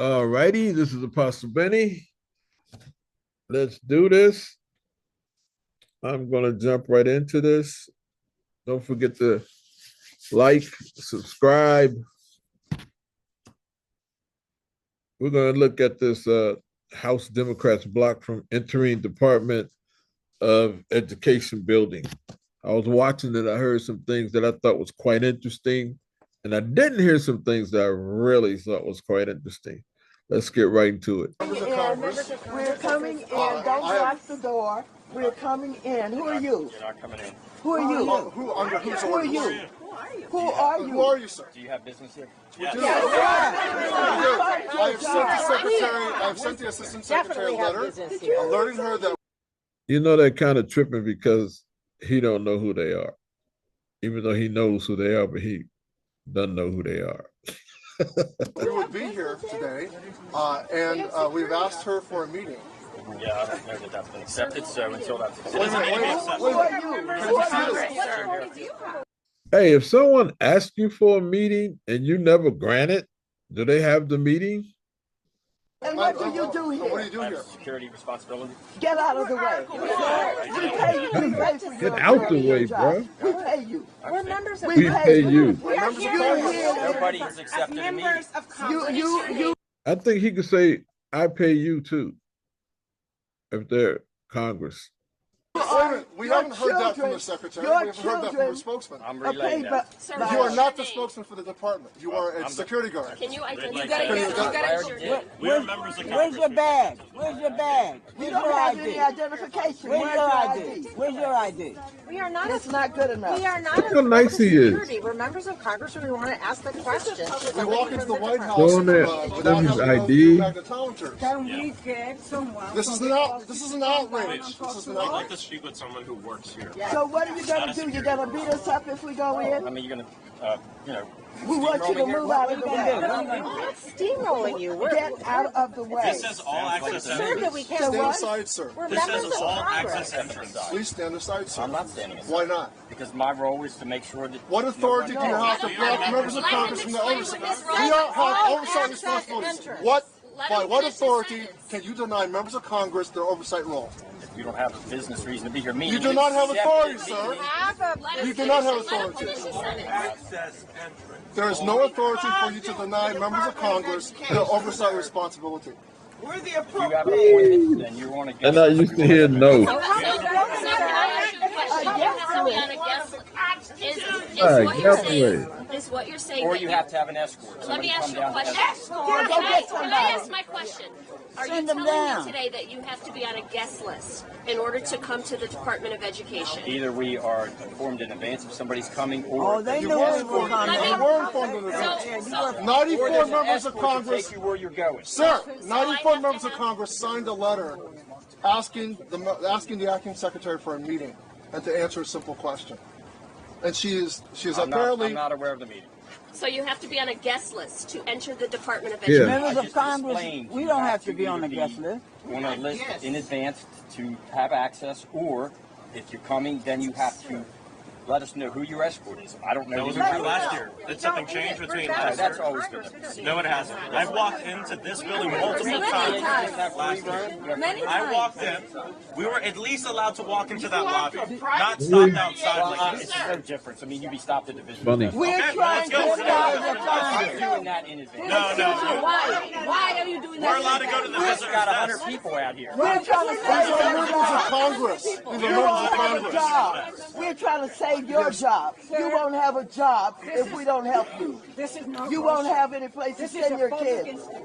All righty, this is Apostle Benny. Let's do this. I'm going to jump right into this. Don't forget to like, subscribe. We're going to look at this House Democrats block from entering Department of Education building. I was watching it. I heard some things that I thought was quite interesting. And I didn't hear some things that I really thought was quite interesting. Let's get right into it. And we're coming in. Don't lock the door. We're coming in. Who are you? You're not coming in. Who are you? Who are you? Who are you? Who are you? Who are you, sir? Do you have business here? Yes. I have sent the secretary. I have sent the assistant secretary a letter alerting her that. You know, they're kind of tripping because he don't know who they are, even though he knows who they are, but he doesn't know who they are. We would be here today, and we've asked her for a meeting. Yeah, I don't know that that's been accepted, so until that's accepted. Wait a minute. Hey, if someone asks you for a meeting and you never grant it, do they have the meeting? And what do you do here? What do you do I have here? security responsibility. Get out of the way. We pay you. We pay for Get out the way, bro. We pay you. We're members of We pay you. Nobody has accepted a meeting. members of Congress. I think he could say, I pay you too, if they're Congress. Wait a minute. We haven't heard that from the secretary. We haven't heard that from the spokesman. I'm relaying that. You are not the spokesman for the department. You are a security guard. Can you We're members of Congress. Where's your badge? Where's your badge? We don't have any identification. Where's your ID? Where's your ID? We are not. It's not good enough. We are not. Look how nice he is. Security. We're members of Congress, and we want to ask the question. We walk into the White House Showing without his having ID. magnetometers. Can we get someone? This is an outrage. This is an outrage. I'd like to speak with someone who works here. So what are you going to do? You're going to beat us up if we go in? I mean, you're going to, We want you to move out of the way. We're not steamrolling you. We're Get out of the way. This says all access sure that entry. we So can't. Stand what? aside, sir. We're This members says of all Congress. access entrance. Please stand aside, sir. I'm not standing aside. Why not? Because my role is to make sure that. What authority do you have to block members of Congress from the oversight? We don't have oversight responsibilities. By what authority can you deny members of Congress their oversight role? You don't have a business reason to be here. You do not have authority, sir. You do not have authority. There is no authority for you to deny members of Congress their oversight responsibility. We're the You have an appropriate. appointment, and you want to get. And I used to hear no. Is what you're saying. Or you have to have an escort. Let me ask you a question. Go get Can I somebody. ask my question? Are you Send them telling down. me today that you have to be on a guest list in order to come to the Department of Education? Either we are informed in advance if somebody's coming, or Oh, they You knew were we were informed. coming. You were informed in advance. 94 there's an members of escort to Congress. take you where you're going. Sir, 94 members of Congress signed a letter asking the acting secretary for a meeting and to answer a simple question. And she is I'm apparently. not aware of the meeting. So you have to be on a guest list to enter the Department of Yeah. Education. Members I of just Congress, explained we you don't have have to be on the either guest list. On a list in advance to have access, or if you're coming, then you have to let us know who your escort is. I don't know. That was who true your last year. Did something change between last That's year? always been. No, it hasn't. I've walked into this building multiple times last year. I walked in. We were at least allowed to walk into that lobby, not stopped outside like this. It's no difference. I mean, you'd be stopped at division. Funny. We're Okay, trying let's go. to stop the Congress. Doing that in advance. No. Why are you doing We're allowed to go to the We've visitor's got 100 desk. people out here. We're trying to These are save members of Congress. These are You members won't of have a Congress. job. We're trying to save your job. You won't have a job if we don't help you. This is no You won't have any place to This is send a your public kids. institution.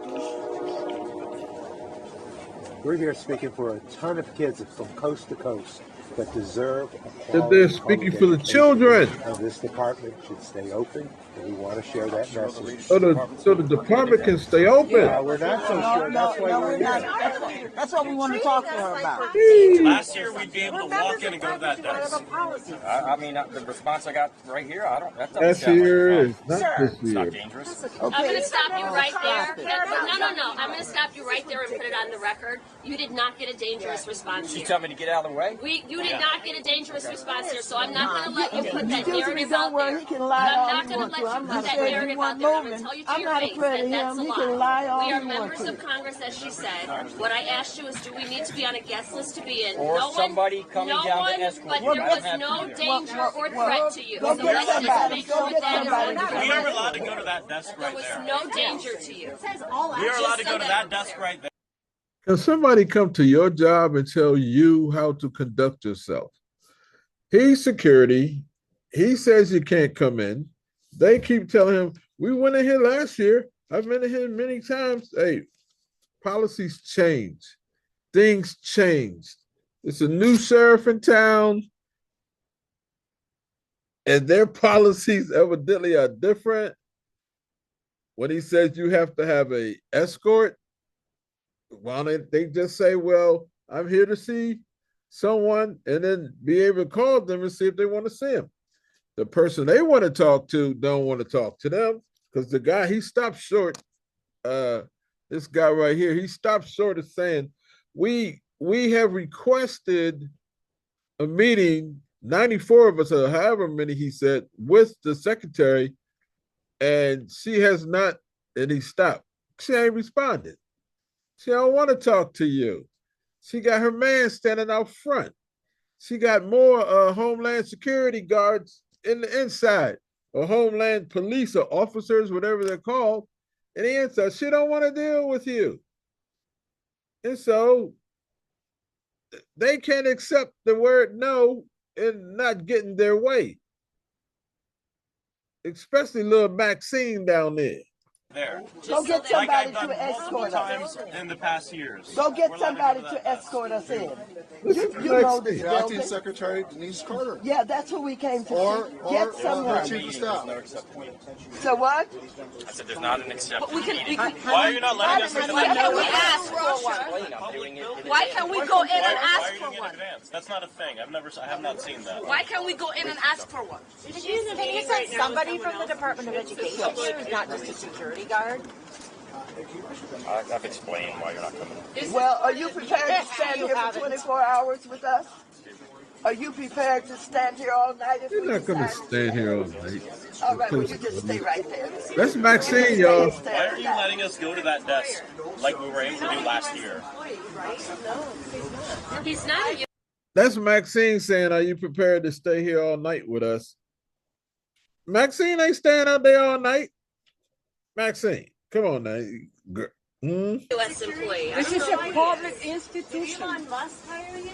We're here speaking for a ton of kids from coast to coast that deserve a That they're quality speaking public for the education. children. And this department should stay open, and we want to share that message. So the department can stay open. We're not so No, sure. That's why we're we're not. here. That's what we want to talk to her about. Last year, we'd be able to walk in and go to that desk. I mean, the response I got right here, that doesn't That's sound like here a is problem. not this It's not year. dangerous. I'm going to stop you right there. No. I'm going to stop you right there and put it on the record. You did not get a dangerous response You here. tell me to get out of the way? You You did not get a dangerous response here, so I'm not going to let you put that Excuse me, narrative don't out worry, there. he can lie all I'm he not going wants to to. let you I'm put not that saying he narrative out wasn't there. I'm going to moving. tell you to I'm your not face afraid that of that's a him. He can lie all lie. We are he members wants of to. Congress, as she said. What I asked you is, do we need to be on a guest list to be in? Or No one, somebody coming no down one, to escort but you. there I don't was have no to either. danger or threat to you. Go So get let's just somebody. make Go sure get that somebody. is We are clear. allowed to go to that desk There right was there. no danger to you. We are allowed to go to that desk right there. Can somebody come to your job and tell you how to conduct yourself? He's security. He says you can't come in. They keep telling him, we went in here last year. I've been in here many times. Hey, policies change. Things change. It's a new sheriff in town, and their policies evidently are different. When he says you have to have a escort, why don't they just say, well, I'm here to see someone, and then be able to call them and see if they want to see him. The person they want to talk to don't want to talk to them, because the guy, he stopped short. This guy right here, he stopped short of saying, we have requested a meeting, 94 of us, or however many he said, with the secretary, and she has not, and he stopped. She ain't responded. She don't want to talk to you. She got her man standing out front. She got more Homeland Security guards in the inside, or Homeland Police, or officers, whatever they're called, in the inside. She don't want to deal with you. And so they can't accept the word no and not getting their way. Especially little Maxine down there. There. Go get Like somebody I've done to multiple escort us. times in the past years. Go get We're allowed somebody go that to desk. escort us in. Listen You to know this Maxine. The acting building. secretary, Denise Carter. Yeah, that's who we came to Or, see. or, Get or someone. her chief of staff. So what? I said there's not an accepted meeting. can- Why are you not letting us How in? did Why can't we Yeah. ask for one? Why can't we go in and Why ask are you for doing it in one? advance? That's not a thing. I have not seen that. Why can't we go in and ask for one? Can you send somebody from the Department of Education here, not just a security guard? I've explained why you're not coming. Well, are you prepared to stand here for 24 hours with us? Are you prepared to stand here all night if You're we not going to decide? stand here all night. All right, well, you just stay right there. That's Maxine, y'all. Why aren't you letting us go to that desk like we were able to do last year? He's not. That's Maxine saying, are you prepared to stay here all night with us? Maxine ain't staying out there all night. Maxine, come on now. Girl. U.S. employee. This is a public institution. Elon Musk hire you?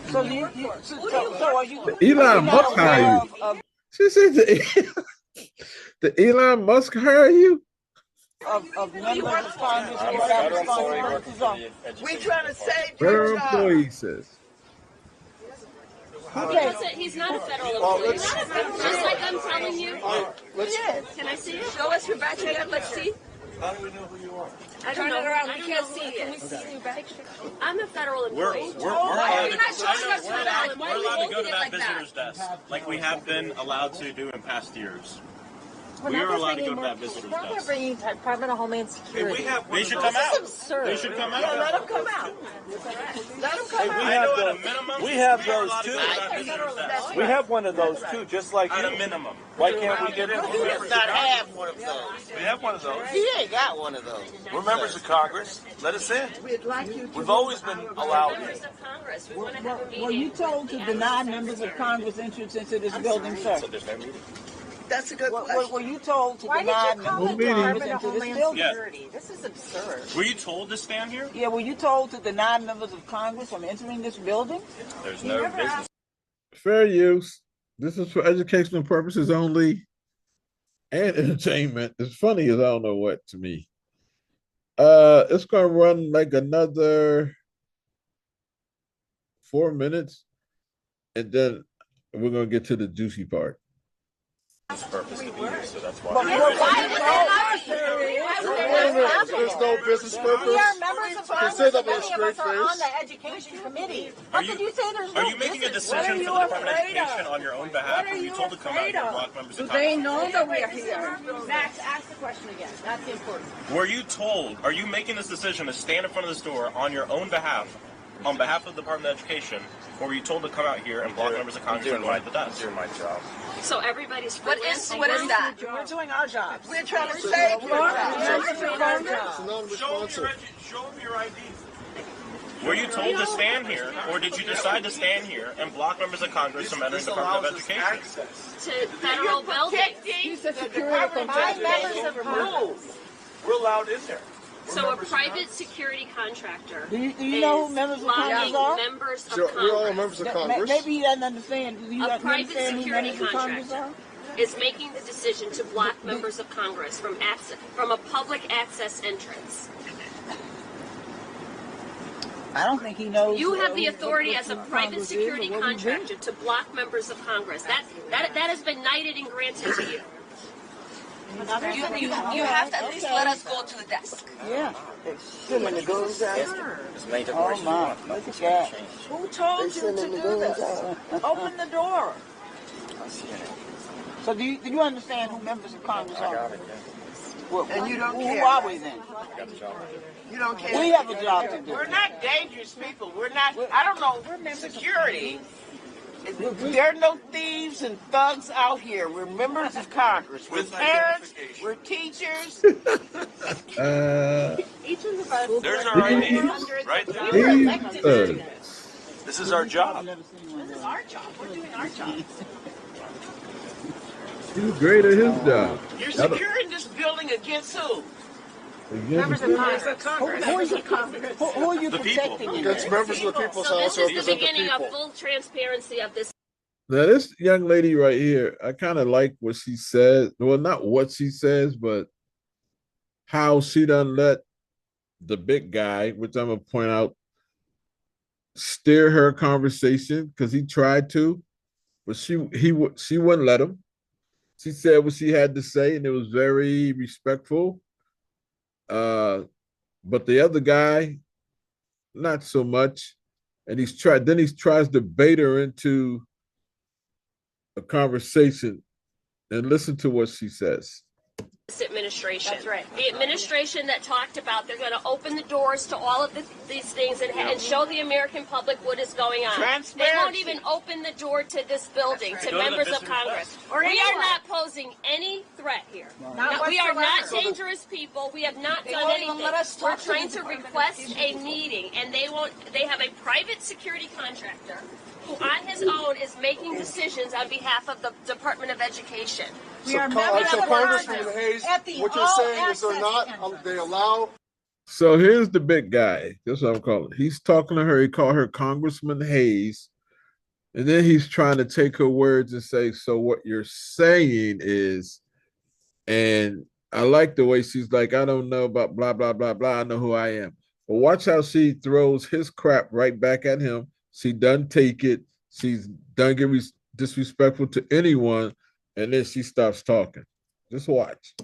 So are you? Elon Musk hire you. She said the Elon Musk hire you? Of members of Congress who have responsibilities on. We trying to save your Federal job. employee says. He's not a federal employee. Just like I'm telling you. Can I see it? Show us your badge again. Let's see. How do we know who you are? I don't know. I can't see it. I'm a federal employee. We're allowed to go to that visitor's desk like we have been allowed to do in past years. We are allowed to go to that visitor's Now they're desk. bringing Department of Homeland Security. They should come out. absurd. They should come out. Yeah, let them come out. Let them come out. I know at a minimum, we have we are those allowed to too. go to that visitor's desk. We have one of those too, just like At you. a minimum. Why can't we get in? We does not have one of those. We have one of those. He ain't got one of those. We're members of Congress. Let us in. We'd like you to. We've always been allowed in. Members of Congress. We want to have a meeting. Were you told to deny members of Congress entrance into this building, sir? So there's no meeting. That's a good question. Were you told to Why did deny you call members the of Congress Department of into this Homeland building? Security? This is absurd. Were you told to stand here? Yeah, were you told to deny members of Congress from entering this building? There's no business. Fair use. This is for educational purposes only and entertainment. It's funny as I don't know what to me. It's gonna run like another 4 minutes, and then we're gonna get to the juicy part. Purpose to be here, so that's why. There's no business purpose. We are members of You Congress. say that with a Many of straight us are on face. the Education Committee. Are How could you say there's no Are you making a business? decision for the Department of Education on your own behalf? Were you told to come out here and block members of Congress? know that we're here? Max, ask the question again. That's important. Were you told? Are you making this decision to stand in front of this door on your own behalf on behalf of the Department of Education, or were you told to come out here and block members of Congress and divide the desk? I'm doing my job. So everybody's What is that? We're doing our jobs. We're trying to save your job. It's a non-responsive. Show them your ID. Were you told to stand here, or did you decide to stand here and block members of Congress from entering the Department of Education? to federal buildings. We're allowed in there. So a private security contractor Do you know who members of Congress are? members of We're all Congress members of Congress. Maybe he doesn't understand. Do you A private understand who security members of Congress are? is making the decision to block members of Congress from a public access entrance. I don't think he knows. You have the authority what as a Congress private is or security what we do. contractor to block members of Congress. That has been knighted and granted to you. You have to at least let us go to the desk. Yeah. Sending the goons out. Oh my, look at that. Who told you to do this? Open the door. So do you understand who members of Congress are? Well, and you don't care. Who are we then? You don't care. We have a job to do. We're not dangerous people. We're not, I don't know, security. There are no thieves and thugs out here. We're members of Congress. We're parents. We're teachers. Each of us. There's our IDs, right there. This is our job. This is our job. We're doing our job. He's great at his job. You're securing this building against who? Members of Congress. Who are you protecting? Against members of the people's So house this or is the represent the beginning of people. full transparency of this. Now, this young lady right here, I kind of like what she said. Well, not what she says, but how she done let the big guy, which I'm gonna point out, steer her conversation because he tried to, but she wouldn't let him. She said what she had to say, and it was very respectful. But the other guy, not so much. And he tries to bait her into a conversation, and listen to what she says. This administration. That's right. The administration that talked about they're going to open the doors to all of these things and show the American public what is going on. Transparency. They won't even open the door to this building, to members of Congress. We are not posing any threat here. No, we are not dangerous people. We have not done anything. We're trying to request a meeting, and they have a private security contractor who on his own is making decisions on behalf of the Department of Education. We are members So of Congressman Congress. Hayes, At the what you're saying is they're not, all-access they allow. So here's the big guy. That's what I'm calling. He's talking to her. He called her Congressman Hayes. And then he's trying to take her words and say, so what you're saying is, and I like the way she's like, I don't know about blah, blah, blah, blah. I know who I am. But watch how she throws his crap right back at him. She doesn't take it. She's done get disrespectful to anyone. And then she stops talking. Just watch.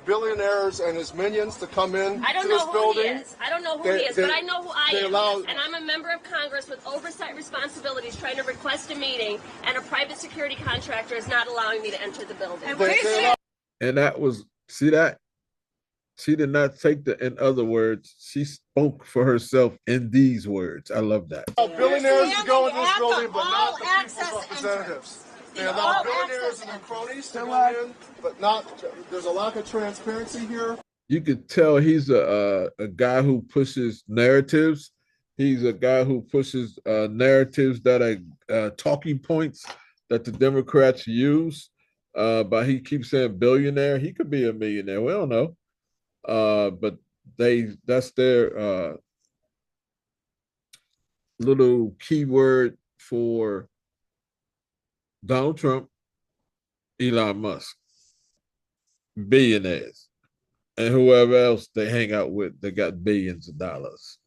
Billionaires and his minions to come in I don't to know this who building. he is. I don't know who he is, but I know who I am. allow- And I'm a member of Congress with oversight responsibilities trying to request a meeting, and a private security contractor is not allowing me to enter the building. And that was, see that? She did not take the, in other words, she spoke for herself in these words. I love that. Billionaires to go in this building, but not the people's all-access representatives. They allow billionaires and their cronies to go in, but not, there's a lack of transparency here. You could tell he's a guy who pushes narratives. He's a guy who pushes narratives that are talking points that the Democrats use. But he keeps saying billionaire. He could be a millionaire. We don't know. But that's their little keyword for Donald Trump, Elon Musk, billionaires, and whoever else they hang out with, they got billions of dollars,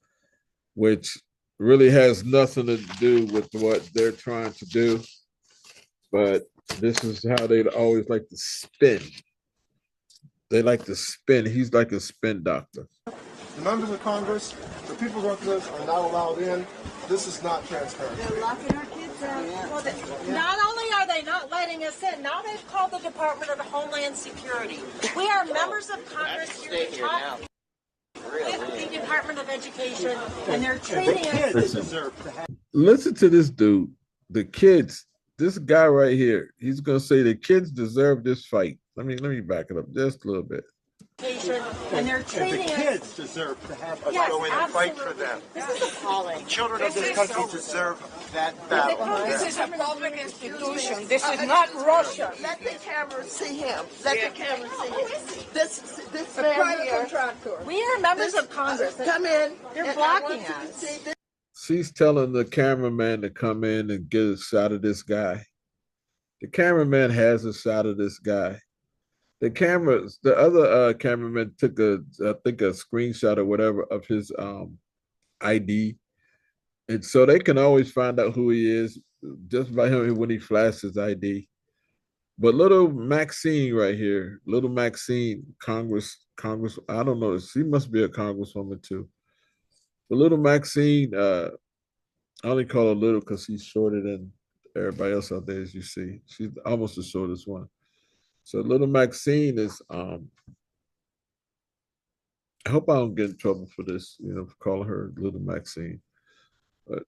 which really has nothing to do with what they're trying to do. But this is how they always like to spin. They like to spin. He's like a spin doctor. The members of Congress, the people's representatives are not allowed in. This is not transparent. They're locking our kids out. Well, not only are they not letting us in, now they've called the Department of Homeland Security. We are members of Congress here to talk. The Department of Education, and they're treating us. Listen to this dude. The kids, this guy right here, he's gonna say the kids deserve this fight. Let me back it up just a little bit. And they're treating the kids deserve to have us go in and fight for them. This is appalling. The children of this country deserve that battle. This is a public institution. This is not Russia. Let the camera see him. Let the camera see him. This man here. We are members of Congress. Come in. They're blocking us. She's telling the cameraman to come in and get a shot of this guy. The cameraman has a shot of this guy. The other cameraman took I think a screenshot or whatever of his ID. And so they can always find out who he is just by him when he flashes his ID. But little Maxine right here, little Maxine, Congress, I don't know, she must be a congresswoman too. But little Maxine, I only call her little because she's shorter than everybody else out there, as you see. She's almost the shortest one. So little Maxine is, I hope I don't get in trouble for this, for calling her little Maxine. But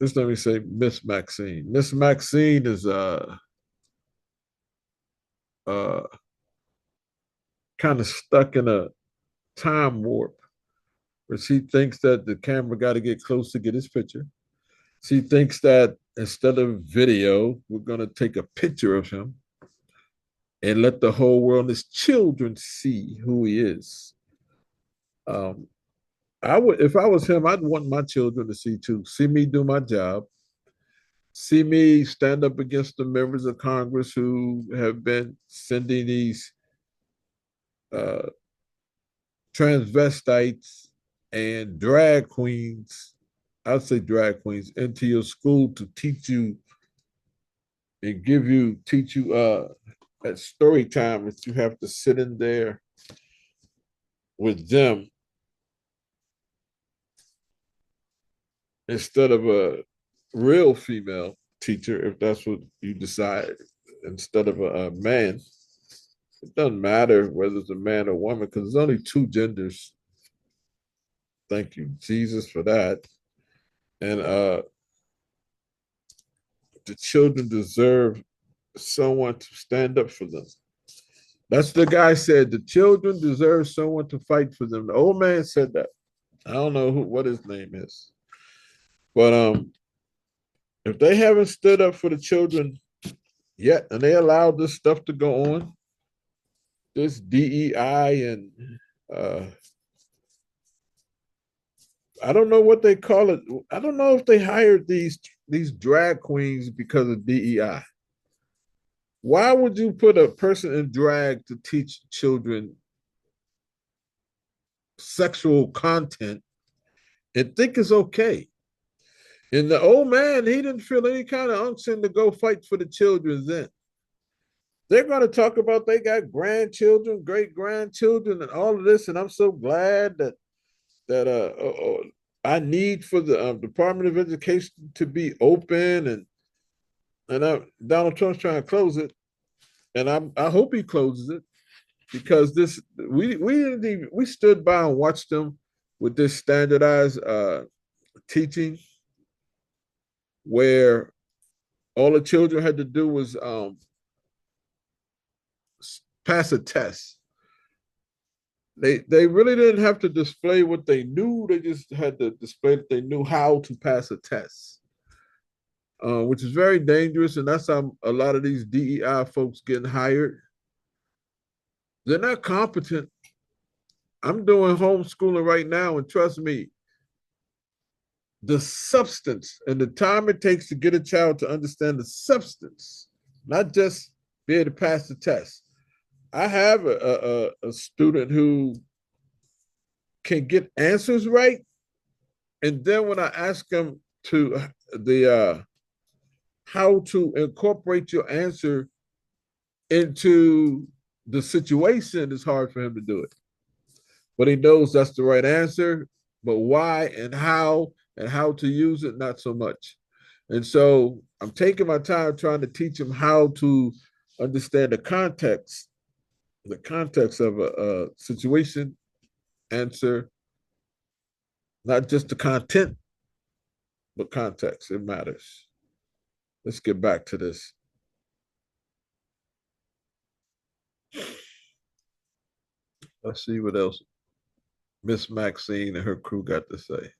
just let me say Miss Maxine. Miss Maxine is kind of stuck in a time warp where she thinks that the camera got to get close to get his picture. She thinks that instead of video, we're going to take a picture of him and let the whole world, his children, see who he is. If I was him, I'd want my children to see me do my job, see me stand up against the members of Congress who have been sending these transvestites and drag queens, I'd say drag queens, into your school to teach you and teach you at story time that you have to sit in there with them instead of a real female teacher, if that's what you decide, instead of a man. It doesn't matter whether it's a man or woman because there's only two genders. Thank you, Jesus, for that. And the children deserve someone to stand up for them. That's the guy said, the children deserve someone to fight for them. The old man said that. I don't know what his name is. But if they haven't stood up for the children yet, and they allowed this stuff to go on, this DEI and I don't know what they call it. I don't know if they hired these drag queens because of DEI. Why would you put a person in drag to teach children sexual content and think it's okay? And the old man, he didn't feel any kind of unction to go fight for the children then. They're going to talk about they got grandchildren, great-grandchildren, and all of this, and I'm so glad that I need for the Department of Education to be open, and Donald Trump's trying to close it, and I hope he closes it because we stood by and watched them with this standardized teaching where all the children had to do was pass a test. They really didn't have to display what they knew. They just had to display that they knew how to pass a test, which is very dangerous. And that's how a lot of these DEI folks getting hired. They're not competent. I'm doing homeschooling right now, and trust me, the substance and the time it takes to get a child to understand the substance, not just be able to pass the test. I have a student who can get answers right, and then when I ask him to how to incorporate your answer into the situation, it's hard for him to do it. But he knows that's the right answer, but why and how to use it, not so much. And so I'm taking my time trying to teach him how to understand the context the context of a situation, answer, not just the content, but context. It matters. Let's get back to this. Let's see what else Miss Maxine and her crew got to say.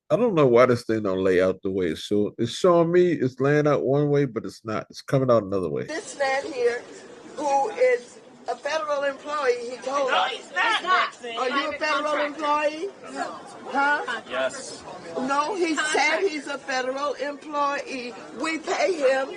I don't know why this thing don't lay out the way it's showing. It's showing me it's laying out one way, but it's not. It's coming out another way. This man here, who is a federal employee, he told us. He's not. Are you a federal employee? No. Huh? Yes. No, he said he's a federal employee. We pay him.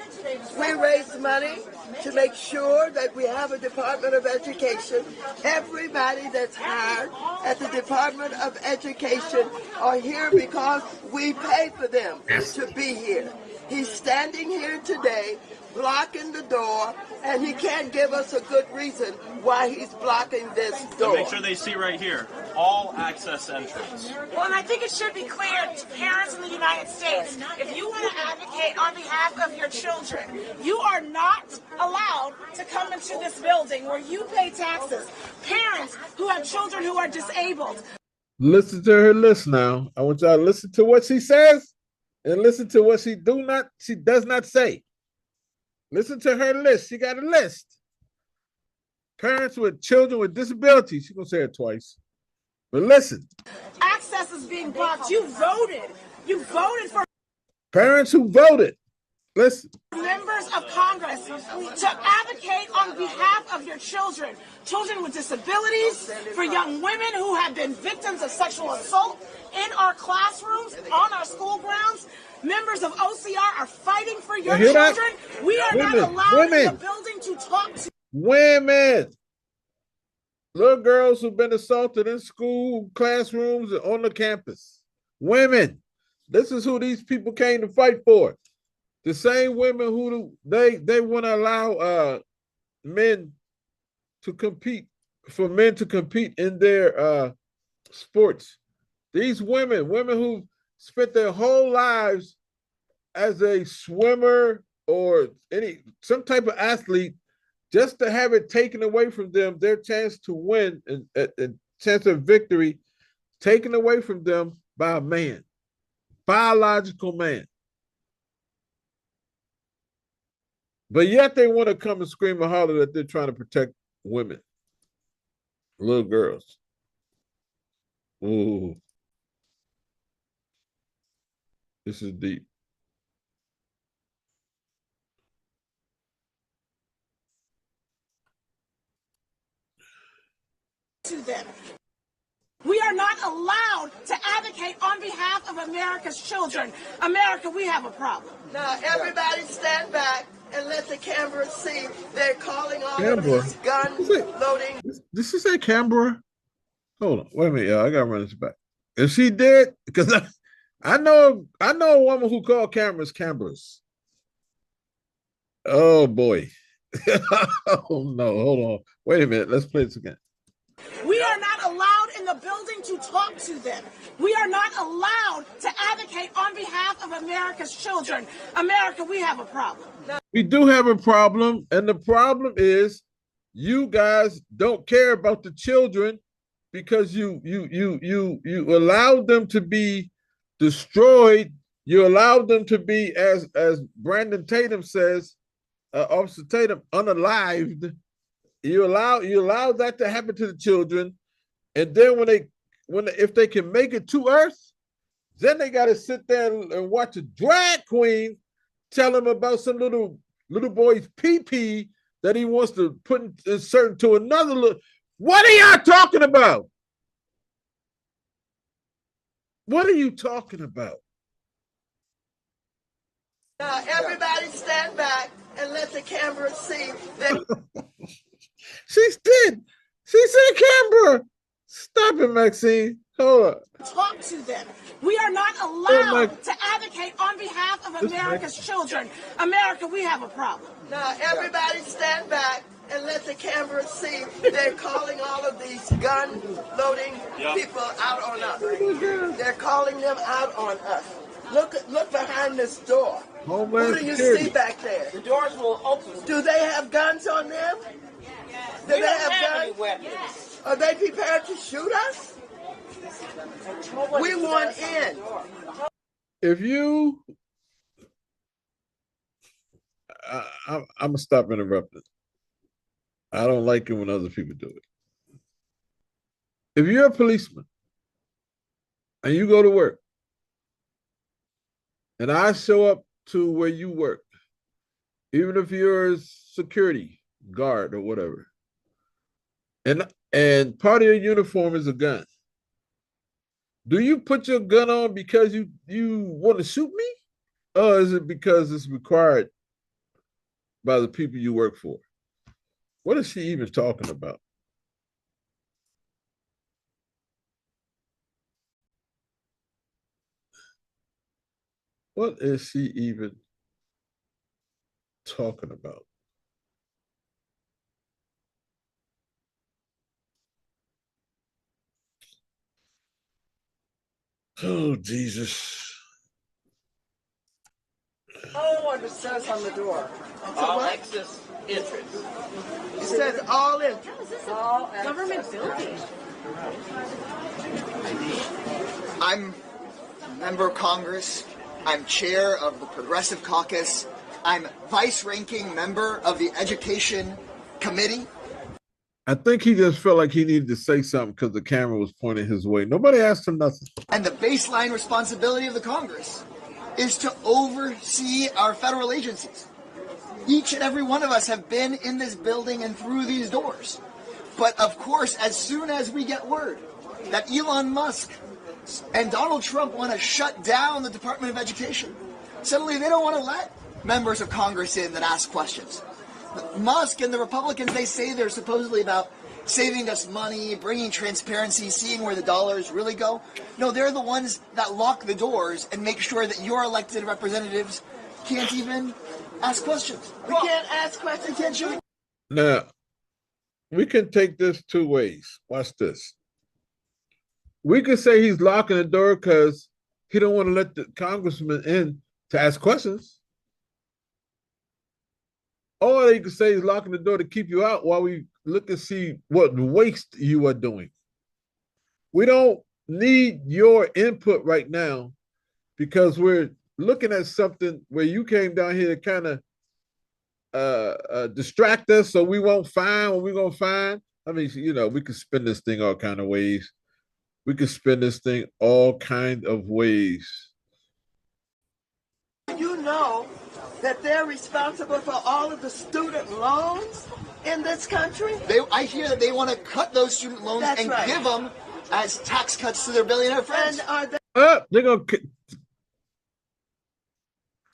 We raise money to make sure that we have a Department of Education. Everybody that's hired at the Department of Education are here because we pay for them to be here. He's standing here today, blocking the door, and he can't give us a good reason why he's blocking this door. Make sure they see right here, all access entrance. Well, and I think it should be clear to parents in the United States, if you want to advocate on behalf of your children, you are not allowed to come into this building where you pay taxes. Parents who have children who are disabled. Listen to her list now. I want y'all to listen to what she says and listen to what she does not say. Listen to her list. She got a list. Parents with children with disabilities. She's going to say it twice. But listen. Access is being blocked. You voted. You voted for parents who voted. Listen. Members of Congress to advocate on behalf of your children. Children with disabilities, for young women who have been victims of sexual assault in our classrooms, on our school grounds. Members of OCR are fighting for your children. We are not allowed in the building to talk to women. Little girls who've been assaulted in school, classrooms, and on the campus. Women. This is who these people came to fight for. The same women who they want to allow men to compete, for men to compete in their sports. These women who spent their whole lives as a swimmer or some type of athlete, just to have it taken away from them, their chance to win and chance of victory taken away from them by a man, biological man. But yet they want to come and scream and holler that they're trying to protect women, little girls. Ooh. This is deep. to them. We are not allowed to advocate on behalf of America's children. America, we have a problem. Now, everybody stand back and let the cameras see. They're calling all of these gun loading. Did she say Canberra? Hold on. Wait a minute, y'all. I got to run this back. If she did, because I know a woman who called cameras Canberras. Oh, boy. Oh, no. Hold on. Wait a minute. Let's play this again. We are not allowed in the building to talk to them. We are not allowed to advocate on behalf of America's children. America, we have a problem. We do have a problem, and the problem is you guys don't care about the children because you allowed them to be destroyed. You allowed them to be, as Brandon Tatum says, Officer Tatum, unalived. You allow that to happen to the children, and then if they can make it to Earth, then they got to sit there and watch a drag queen tell them about some little boy's pee-pee that he wants to insert into another little. What are y'all talking about? What are you talking about? Now, everybody stand back and let the cameras see. She did. She said Canberra. Stop it, Maxine. Hold on. Talk to them. We are not allowed to advocate on behalf of America's children. America, we have a problem. Now, everybody stand back and let the cameras see. They're calling all of these gun-loading people out on us. They're calling them out on us. Look behind this door. Who Homeland do you Security. see back there? The doors will open. Do they have guns on them? Do We they don't have have any guns? weapons. Are they prepared to shoot us? We want in. If you, I'm gonna stop interrupting. I don't like it when other people do it. If you're a policeman and you go to work, and I show up to where you work, even if you're a security guard or whatever, and part of your uniform is a gun, do you put your gun on because you want to shoot me, or is it because it's required by the people you work for? What is she even talking about? What is she even talking about? Oh, Jesus. Oh, what it says on the door. All access entrance. It says all in. All government building. I'm a member of Congress. I'm chair of the Progressive Caucus. I'm vice-ranking member of the Education Committee. I think he just felt like he needed to say something because the camera was pointing his way. Nobody asked him nothing. And the baseline responsibility of the Congress is to oversee our federal agencies. Each and every one of us have been in this building and through these doors. But of course, as soon as we get word that Elon Musk and Donald Trump want to shut down the Department of Education, suddenly they don't want to let members of Congress in that ask questions. Musk and the Republicans, they say they're supposedly about saving us money, bringing transparency, seeing where the dollars really go. No, they're the ones that lock the doors and make sure that your elected representatives can't even ask questions. We can't ask questions. Can't shoot. Now, we can take this two ways. Watch this. We could say he's locking the door because he don't want to let the congressman in to ask questions. Or they could say he's locking the door to keep you out while we look and see what waste you are doing. We don't need your input right now because we're looking at something where you came down here to kind of distract us so we won't find what we're going to find. I mean, you know, we could spin this thing all kind of ways. We could spin this thing all kind of ways. You know that they're responsible for all of the student loans in this country? I hear that they want to cut those student loans and give them as tax cuts to their billionaire friends. And are they They're going to...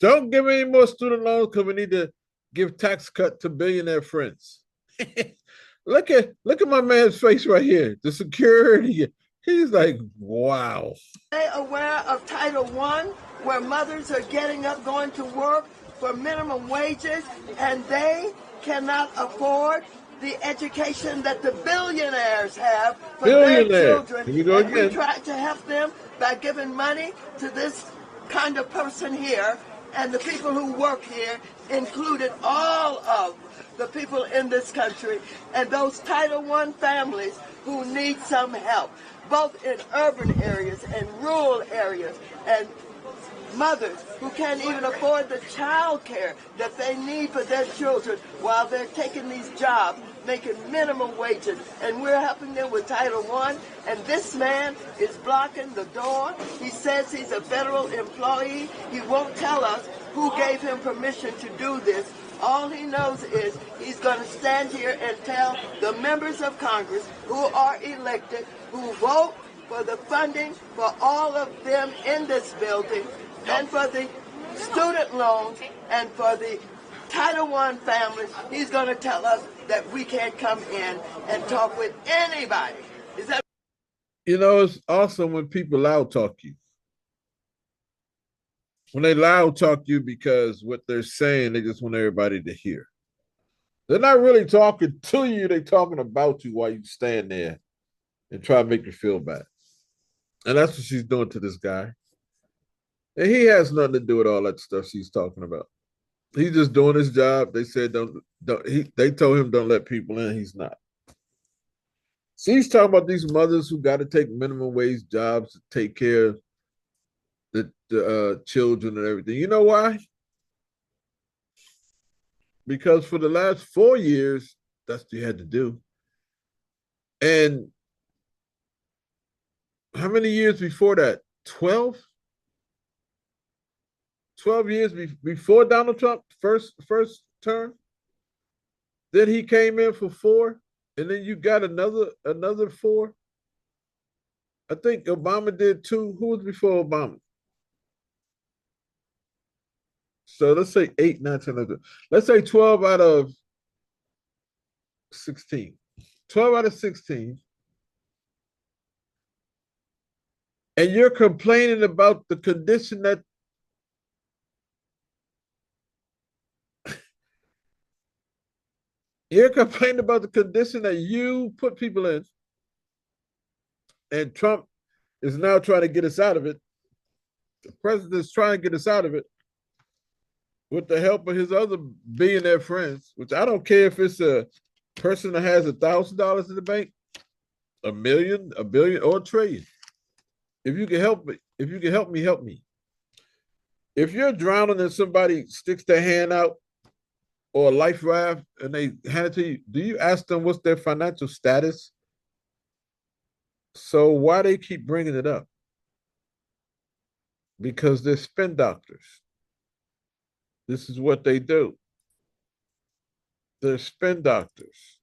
Don't give any more student loans because we need to give tax cut to billionaire friends. Look at my man's face right here. The security. He's like, wow. Are they aware of Title I, where mothers are getting up, going to work for minimum wages, and they cannot afford the education that the billionaires have for their children? Here we go again. We try to help them by giving money to this kind of person here, and the people who work here included all of the people in this country and those Title I families who need some help, both in urban areas and rural areas, and mothers who can't even afford the child care that they need for their children while they're taking these jobs, making minimum wages, and we're helping them with Title I, and this man is blocking the door. He says he's a federal employee. He won't tell us who gave him permission to do this. All he knows is he's going to stand here and tell the members of Congress who are elected, who vote for the funding for all of them in this building, and for the student loans, and for the Title I families, he's going to tell us that we can't come in and talk with anybody. Is that? You know, it's awesome when people loud talk you. When they loud talk you because what they're saying, they just want everybody to hear. They're not really talking to you. They're talking about you while you stand there and try to make you feel bad. And that's what she's doing to this guy. And he has nothing to do with all that stuff she's talking about. He's just doing his job. They said they told him don't let people in. He's not. She's talking about these mothers who got to take minimum wage jobs to take care of the children and everything. You know why? Because for the last 4 years, that's what you had to do. And how many years before that? 12? 12 years before Donald Trump first term. Then he came in for 4, and then you got another 4. I think Obama did 2. Who was before Obama? So let's say 8, 9, 10, 11. Let's say 12 out of 16. 12 out of 16. And you're complaining about the condition that you're complaining about the condition that you put people in. And Trump is now trying to get us out of it. The president is trying to get us out of it with the help of his other billionaire friends, which I don't care if it's a person that has $1,000 in the bank, $1 million, $1 billion, or $1 trillion. If you can help me, help me. If you're drowning and somebody sticks their hand out or a life raft and they hand it to you, do you ask them what's their financial status? So why they keep bringing it up? Because they're spin doctors. This is what they do. They're spin doctors.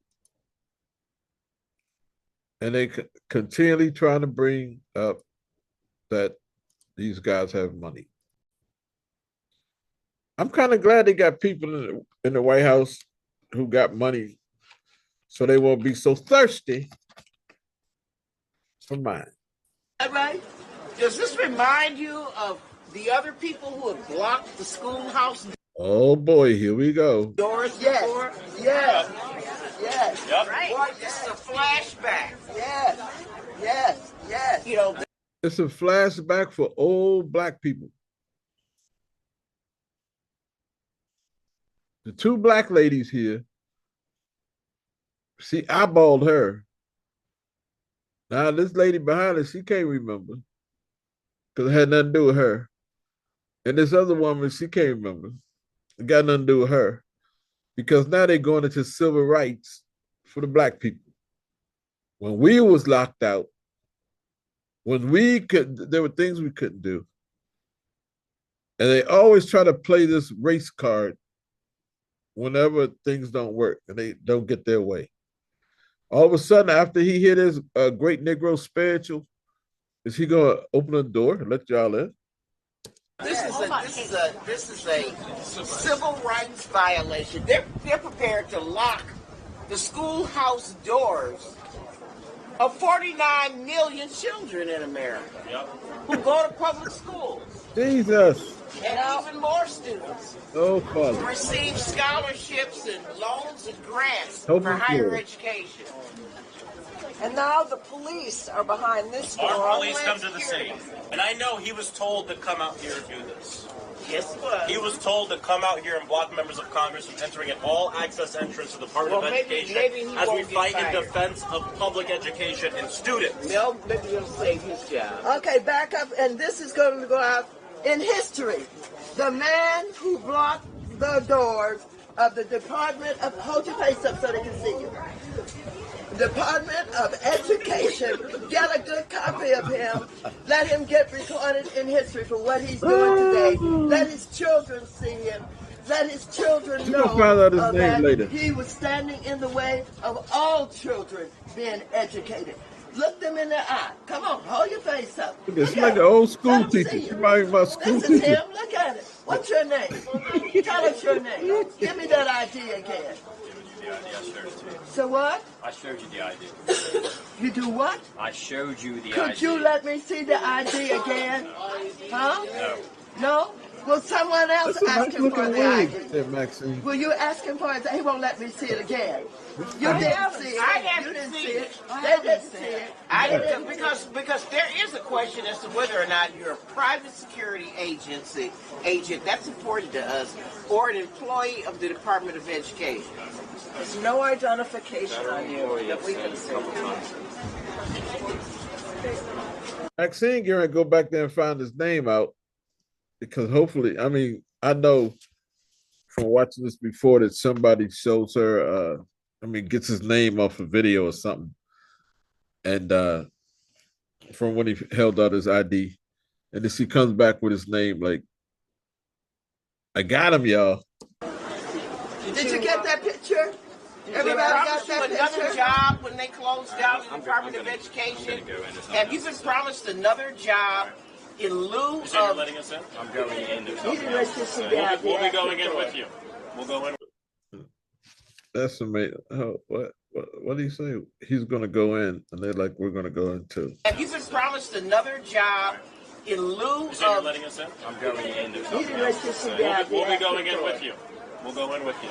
And they continually trying to bring up that these guys have money. I'm kind of glad they got people in the White House who got money so they won't be so thirsty for mine. Is that right? Does this remind you of the other people who have blocked the schoolhouse Oh boy, here we go. doors before? Yes. Yes. Yep. Right. Boy, this is a flashback. Yes. Yes. Yes. You know, It's a flashback for old black people. The 2 black ladies here, she eyeballed her. Now this lady behind her, she can't remember because it had nothing to do with her. And this other woman, she can't remember. It got nothing to do with her because now they're going into civil rights for the black people. When we was locked out, when there were things we couldn't do. And they always try to play this race card whenever things don't work and they don't get their way. All of a sudden, after he hit his Great Negro Spiritual, is he going to open the door and let y'all in? this is a civil rights violation. They're prepared to lock the schoolhouse doors of 49 million children in America who go to public schools. Jesus. And even more students Oh, Father. receive scholarships and loans and grants Help for me, higher Lord. education. And now the police are behind this door. Our police come to the scene. And I know he was told to come out here and do this. Yes, it was. He was told to come out here and block members of Congress from entering an all-access entrance to the Department Well, of maybe Education he as we won't get fight in fired. defense of public education and students. Mel, maybe he'll save his job. Okay, back up, and this is going to go out in history. The man who blocked the doors of the Department of, hold your face up so they can see you. Department of Education, get a good copy of him. Let him get recorded in history for what he's doing today. Let his children see him. Let his children You're know gonna find out his name that later. he was standing in the way of all children being educated. Look them in the eye. Come on, hold your face up. Look, it's Look like at an him. old school Let 'em teacher. see She you. might be my school This is teacher. him. Look at it. What's your name? Tell us your name. Give me that ID again. So what? I showed you the ID. You do what? I showed you the Could ID. you let me see the ID again? Huh? No. No? Will someone else That's a ask nice him for looking the wig ID? there, Maxine. Will you ask him for it? He won't let me see it again. You didn't see it. I You haven't didn't seen see it. it. They didn't see it. Because there is a question as to whether or not you're a private security agent that's important to us, or an employee of the Department of Education. There's no identification on you that we can see. Maxine Garrett go back there and find his name out because hopefully, I mean, I know from watching this before that somebody shows her, gets his name off a video or something. And from when he held out his ID, and then she comes back with his name, like, I got him, y'all. Did you get that picture? Everybody got that another picture? job when they closed down the Department of Education? Have you been promised another job in lieu of... You're letting us in? I'm going in. We'll be going in with you. We'll go in. That's amazing. Oh, what do you say? He's going to go in, and they're like, we're going to go in too. Have you been promised another job in lieu of... You're letting us in? I'm going in. We'll be going in with you. We'll go in with you.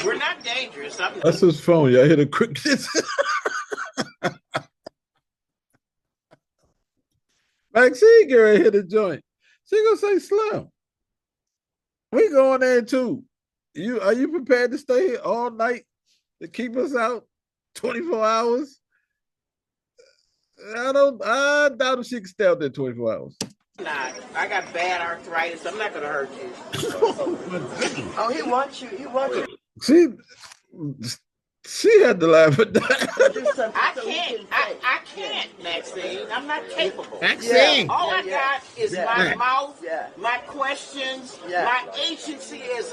We're not dangerous. That's his phone. Y'all hear the quick Maxine Garrett hit a joint. She gonna say Slim. We going there too. Are you prepared to stay here all night to keep us out 24 hours? I doubt if she can stay out there 24 hours. Nah, I got bad arthritis. I'm not gonna hurt you. Oh, he wants you. He wants you. She had to laugh at that. I can't, Maxine. I'm not capable. Maxine. All I got is my mouth, my questions, my agency as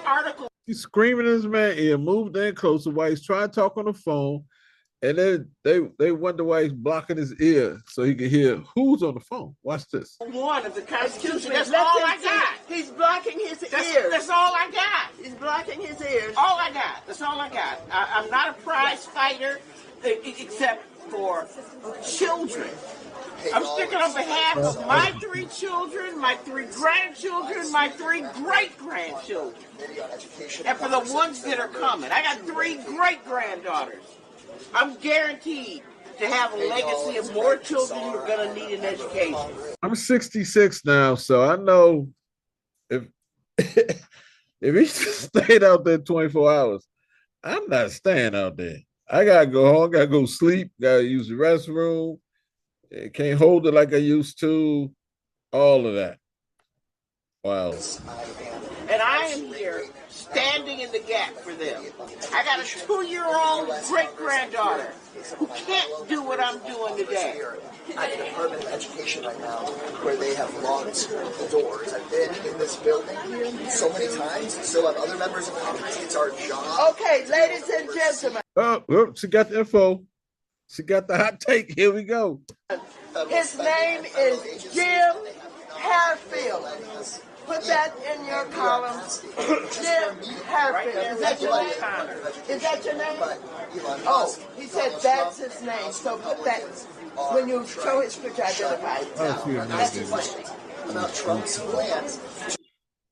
article. He's screaming in his man ear, moved in closer while he's trying to talk on the phone. And then they wonder why he's blocking his ear so he can hear who's on the phone. Watch this. One of the Constitution. That's all I got. He's blocking his ears. That's all I got. He's blocking his ears. All I got. That's all I got. I'm not a prize fighter except for children. I'm speaking on behalf of my 3 children, my 3 grandchildren, my 3 great-grandchildren. And for the ones that are coming. I got 3 great-granddaughters. I'm guaranteed to have a legacy of more children who are going to need an education. I'm 66 now, so I know if if he stayed out there 24 hours, I'm not staying out there. I gotta go home, gotta go sleep, gotta use the restroom. Can't hold it like I used to. All of that. Wow. And I am here standing in the gap for them. I got a 2-year-old great-granddaughter who can't do what I'm doing today. At the Department of Education right now, where they have locked the doors. I've been in this building so many times, still have other members of Congress. It's our job. Okay, ladies and gentlemen. Oh, she got the info. She got the hot take. Here we go. His name is Jim Harefield. Put that in your column. Jim Harefield. Is that your name? Is that your name? Oh, he said that's his name. So put that when you show his picture, identify it. That's his name. About Trump's plans.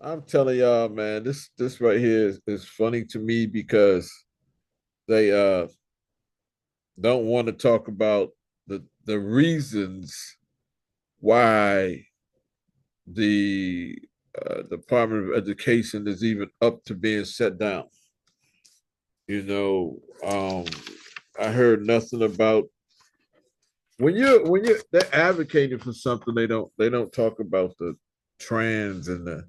I'm telling y'all, man, this right here is funny to me because they don't want to talk about the reasons why the Department of Education is even up to being shut down. You know, I heard nothing about when they're advocating for something, they don't talk about the trans and the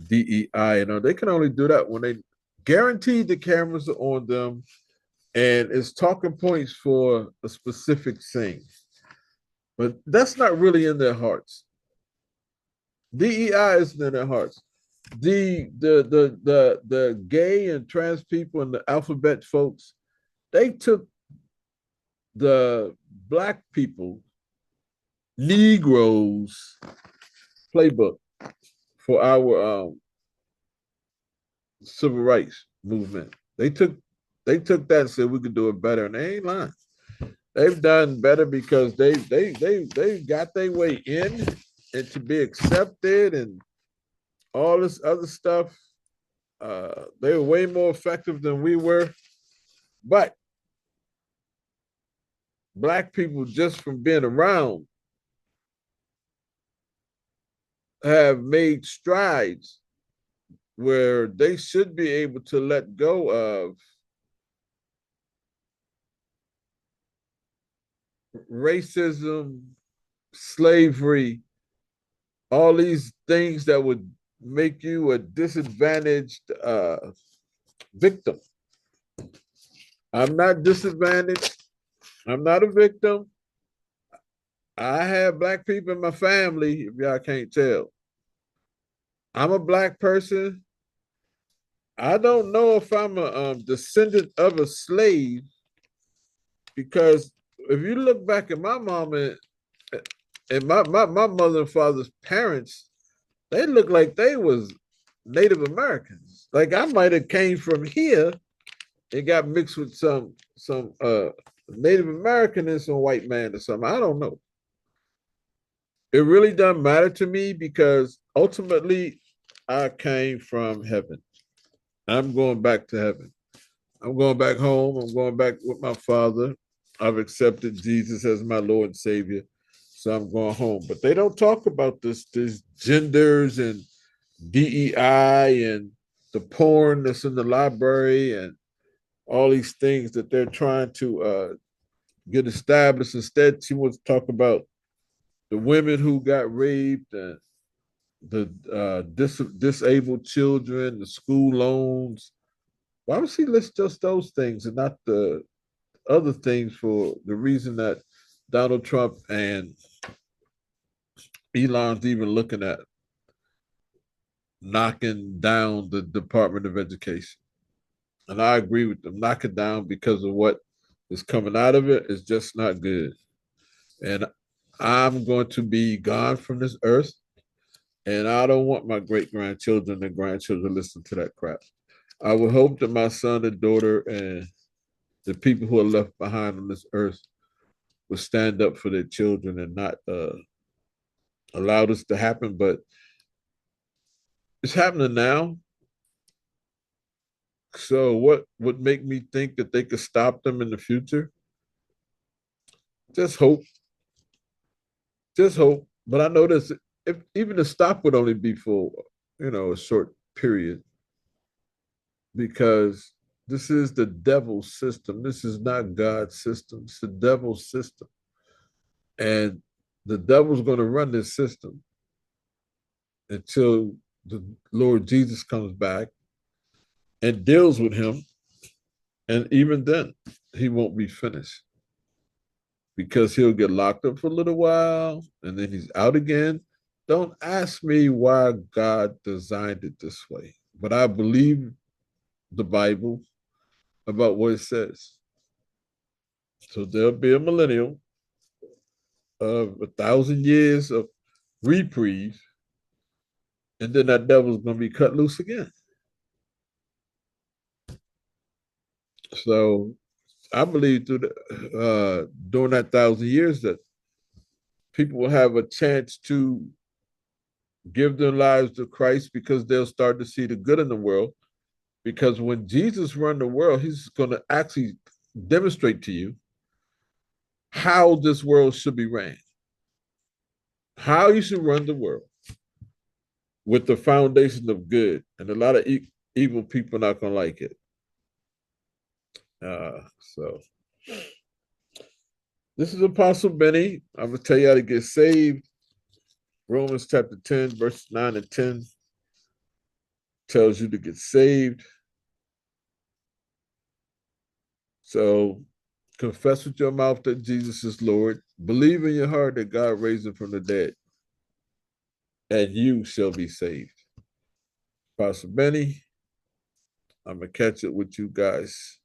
DEI. You know, they can only do that when they guarantee the cameras are on them and it's talking points for a specific thing. But that's not really in their hearts. DEI isn't in their hearts. The gay and trans people and the alphabet folks, they took the Black people, Negroes playbook for our civil rights movement. They took that and said we could do it better, and they ain't lying. they've done better because they got their way in and to be accepted and all this other stuff. They were way more effective than we were. But black people, just from being around, have made strides where they should be able to let go of racism, slavery, all these things that would make you a disadvantaged victim. I'm not disadvantaged. I'm not a victim. I have black people in my family, if y'all can't tell. I'm a black person. I don't know if I'm a descendant of a slave because if you look back at my mom and my mother and father's parents, they look like they was Native Americans. Like I might have came from here and got mixed with some Native American and some white man or something. I don't know. It really doesn't matter to me because ultimately I came from heaven. I'm going back to heaven. I'm going back home. I'm going back with my father. I've accepted Jesus as my Lord and Savior. So I'm going home. But they don't talk about this genders and DEI and the porn that's in the library and all these things that they're trying to get established. Instead, she wants to talk about the women who got raped and the disabled children, the school loans. Why would she list just those things and not the other things for the reason that Donald Trump and Elon's even looking at knocking down the Department of Education? And I agree with them. Knock it down because of what is coming out of it is just not good. And I'm going to be gone from this earth. And I don't want my great grandchildren and grandchildren to listen to that crap. I would hope that my son and daughter and the people who are left behind on this earth will stand up for their children and not allow this to happen. But it's happening now. So what would make me think that they could stop them in the future? Just hope. Just hope. But I know this, if even the stop would only be for, a short period because this is the devil's system. This is not God's system. It's the devil's system. And the devil's going to run this system until the Lord Jesus comes back and deals with him. And even then, he won't be finished because he'll get locked up for a little while and then he's out again. Don't ask me why God designed it this way, but I believe the Bible about what it says. So there'll be a millennial of 1,000 years of reprieve, and then that devil's going to be cut loose again. So I believe during that 1,000 years that people will have a chance to give their lives to Christ because they'll start to see the good in the world. Because when Jesus run the world, he's going to actually demonstrate to you how this world should be ran, how you should run the world with the foundation of good. And a lot of evil people are not going to like it. So this is Apostle Benny. I'm going to tell you how to get saved. Romans chapter 10, verses 9 and 10 tells you to get saved. So confess with your mouth that Jesus is Lord. Believe in your heart that God raised him from the dead. And you shall be saved. Apostle Benny, I'm going to catch it with you guys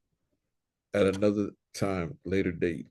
at another time, later date.